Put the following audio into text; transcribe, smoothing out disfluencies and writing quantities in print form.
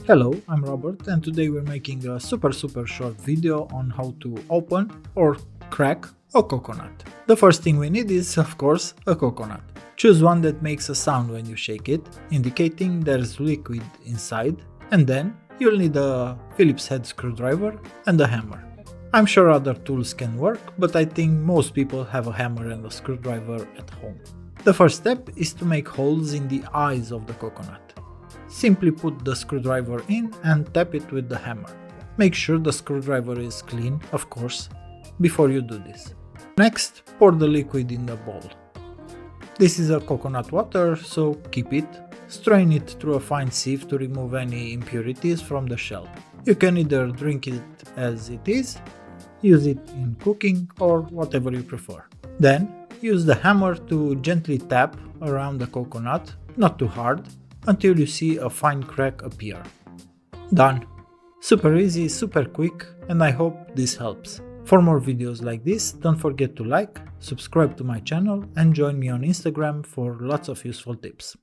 Hello, I'm Robert and today we're making a super short video on how to open or crack a coconut. The first thing we need is, of course, a coconut. Choose one that makes a sound when you shake it, indicating there's liquid inside, and then you'll need a Phillips head screwdriver and a hammer. I'm sure other tools can work, but I think most people have a hammer and a screwdriver at home. The first step is to make holes in the eyes of the coconut. Simply put the screwdriver in and tap it with the hammer. Make sure the screwdriver is clean, of course, before you do this. Next, pour the liquid in the bowl. This is a coconut water, so keep it. Strain it through a fine sieve to remove any impurities from the shell. You can either drink it as it is, use it in cooking, or whatever you prefer. Then, use the hammer to gently tap around the coconut, not too hard, until you see a fine crack appear. Done! Super easy, super quick, and I hope this helps. For more videos like this, don't forget to like, subscribe to my channel, and join me on Instagram for lots of useful tips.